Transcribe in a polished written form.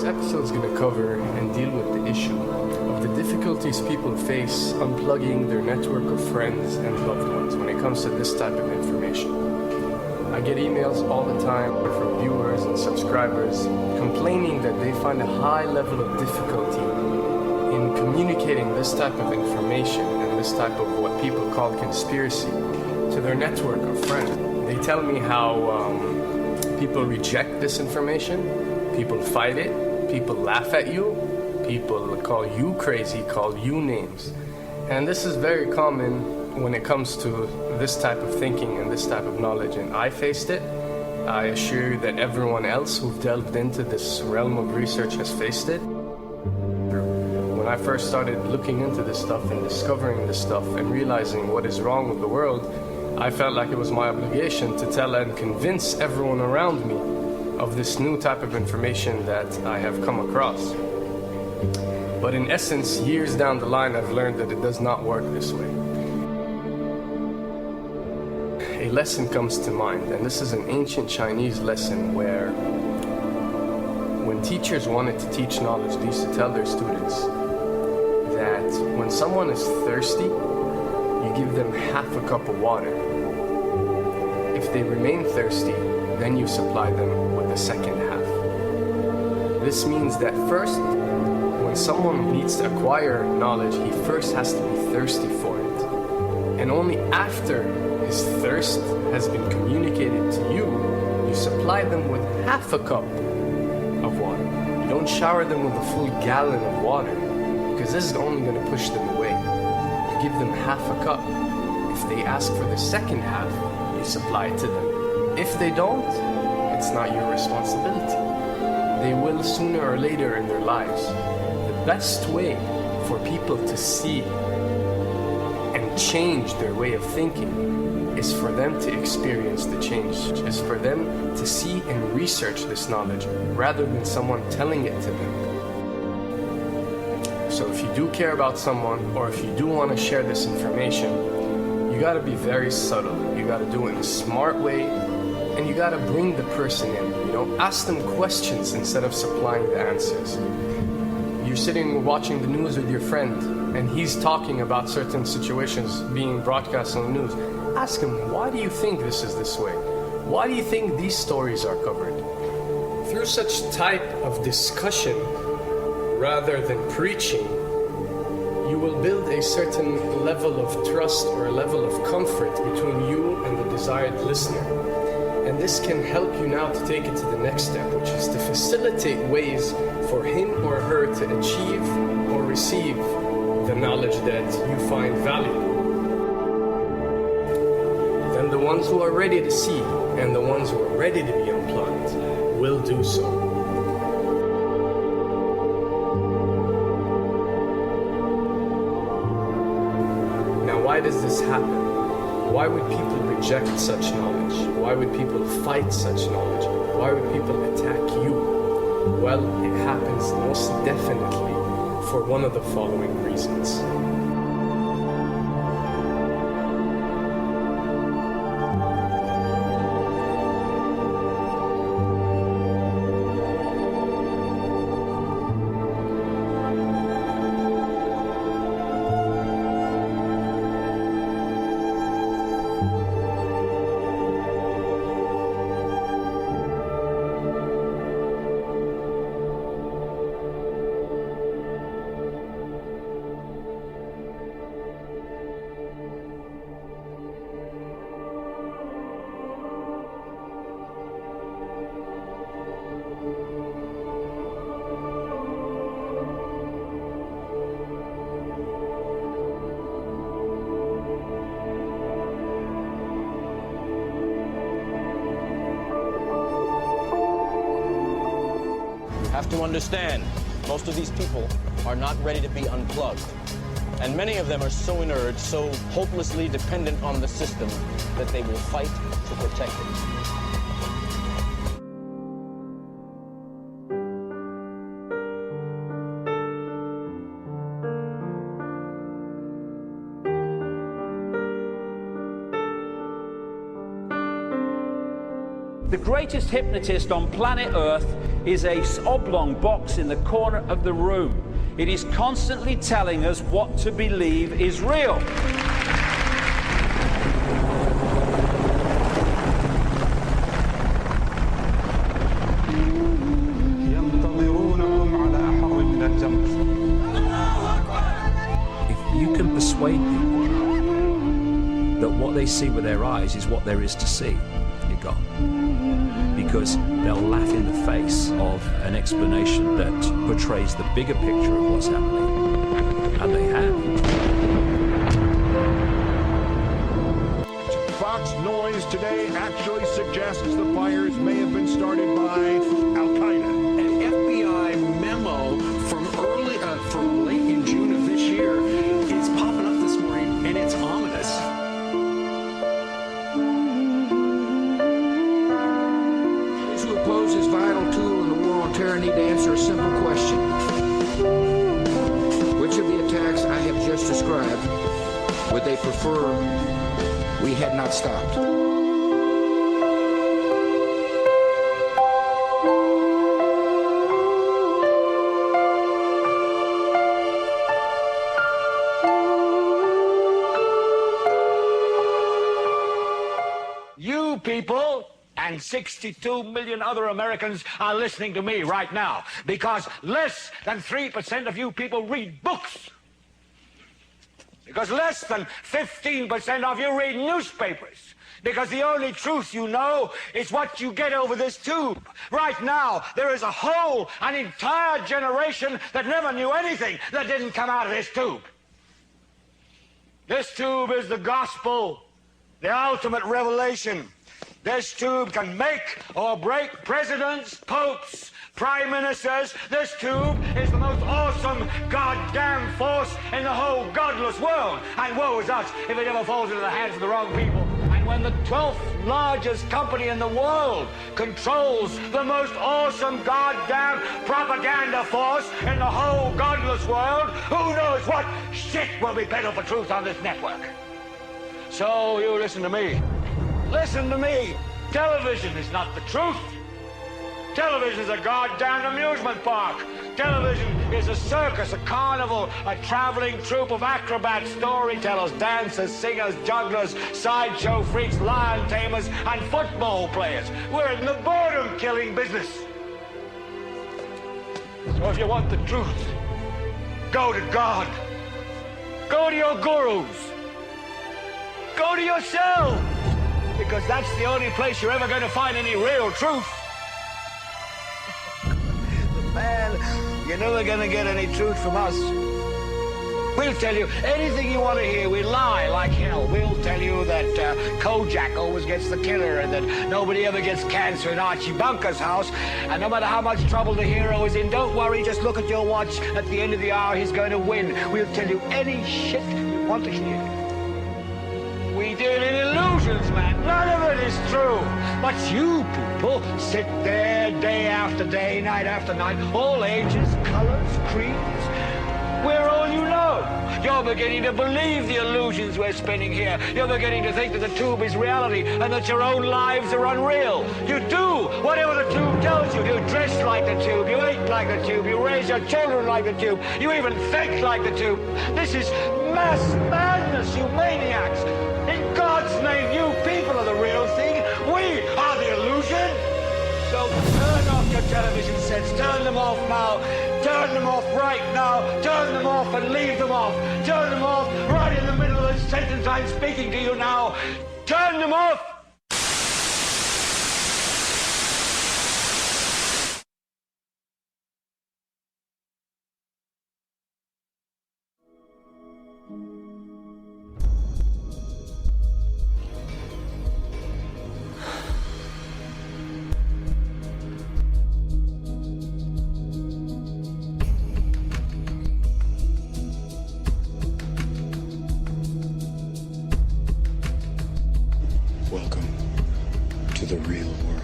episode is going to cover and deal with the issue of the difficulties people face unplugging their network of friends and loved ones when it comes to this type of information. I get emails all the time from viewers and subscribers complaining that they find a high level of difficulty in communicating this type of information and this type of what people call conspiracy to their network of friends. They tell me how people reject this information, people fight it, people laugh at you, people call you crazy, call you names. And this is very common when it comes to this type of thinking and this type of knowledge, and I faced it. I assure you that everyone else who've delved into this realm of research has faced it. When I first started looking into this stuff and discovering this stuff and realizing what is wrong with the world, I felt like it was my obligation to tell and convince everyone around me of this new type of information that I have come across. But in essence, years down the line, I've learned that it does not work this way. A lesson comes to mind, and this is an ancient Chinese lesson where when teachers wanted to teach knowledge, they used to tell their students that when someone is thirsty, you give them half a cup of water. If they remain thirsty, then you supply them with the second half. This means that first, when someone needs to acquire knowledge, he first has to be thirsty for it. And only after his thirst has been communicated to you, you supply them with half a cup of water. You don't shower them with a full gallon of water, because this is only going to push them away. You give them half a cup. If they ask for the second half, you supply it to them. If they don't, it's not your responsibility. They will sooner or later in their lives. The best way for people to see and change their way of thinking is for them to experience the change, is for them to see and research this knowledge rather than someone telling it to them. So if you do care about someone, or if you do want to share this information, you got to be very subtle. You got to do it in a smart way, and you got to bring the person in. Ask them questions instead of supplying the answers. You're sitting watching the news with your friend, and he's talking about certain situations being broadcast on the news. Ask him, why do you think this is this way? Why do you think these stories are covered? Through such type of discussion, rather than preaching, you will build a certain level of trust or a level of comfort between you and the desired listener. And this can help you now to take it to the next step, which is to facilitate ways for him or her to achieve or receive the knowledge that you find valuable. Then the ones who are ready to see and the ones who are ready to be unplugged will do so. Why does this happen? Why would people reject such knowledge? Why would people fight such knowledge? Why would people attack you? Well, it happens most definitely for one of the following reasons. Have to understand, most of these people are not ready to be unplugged. And many of them are so inert, so hopelessly dependent on the system that they will fight to protect it. The greatest hypnotist on planet Earth is a oblong box in the corner of the room. It is constantly telling us what to believe is real. If you can persuade people that what they see with their eyes is what there is to see, you're gone. Because they'll laugh in the face of an explanation that portrays the bigger picture of what's happening. And they have. Fox noise today actually suggests the fires may have been started by Al-Qaeda. An FBI memo from late in June of this year is popping up this morning, and it's ominous. Those who oppose this vital tool in the war on terror need to answer a simple question. Which of the attacks I have just described would they prefer we had not stopped? You people and 62 million other Americans are listening to me right now because less than 3% of you people read books. Because less than 15% of you read newspapers. Because the only truth you know is what you get over this tube. Right now, there is an entire generation that never knew anything that didn't come out of this tube. This tube is the gospel, the ultimate revelation. This tube can make or break presidents, popes, prime ministers. This tube is the most awesome goddamn force in the whole godless world. And woe is us if it ever falls into the hands of the wrong people. And when the 12th largest company in the world controls the most awesome goddamn propaganda force in the whole godless world, who knows what shit will be peddled for truth on this network. So you listen to me. Listen to me. Television is not the truth. Television is a goddamn amusement park. Television is a circus, a carnival, a traveling troupe of acrobats, storytellers, dancers, singers, jugglers, sideshow freaks, lion tamers, and football players. We're in the boredom-killing business. So if you want the truth, go to God. Go to your gurus. Go to yourself. Because that's the only place you're ever going to find any real truth. Man, you're never going to get any truth from us. We'll tell you anything you want to hear. We lie like hell. We'll tell you that Kojak always gets the killer and that nobody ever gets cancer in Archie Bunker's house. And no matter how much trouble the hero is in, don't worry, just look at your watch. At the end of the hour, he's going to win. We'll tell you any shit you want to hear. We deal in illusions, man. None of it is true. But you people sit there day after day, night after night, all ages, colors, creeds. We're all you know. You're beginning to believe the illusions we're spinning here. You're beginning to think that the tube is reality and that your own lives are unreal. You do whatever the tube tells you. You dress like the tube. You eat like the tube. You raise your children like the tube. You even think like the tube. This is mass madness, you maniacs. In God's name, you people are the real thing. We are the illusion. So turn off your television sets. Turn them off now. Turn them off right now. Turn them off and leave them off. Turn them off right in the middle of the sentence I'm speaking to you now. Turn them off. Welcome to the real world.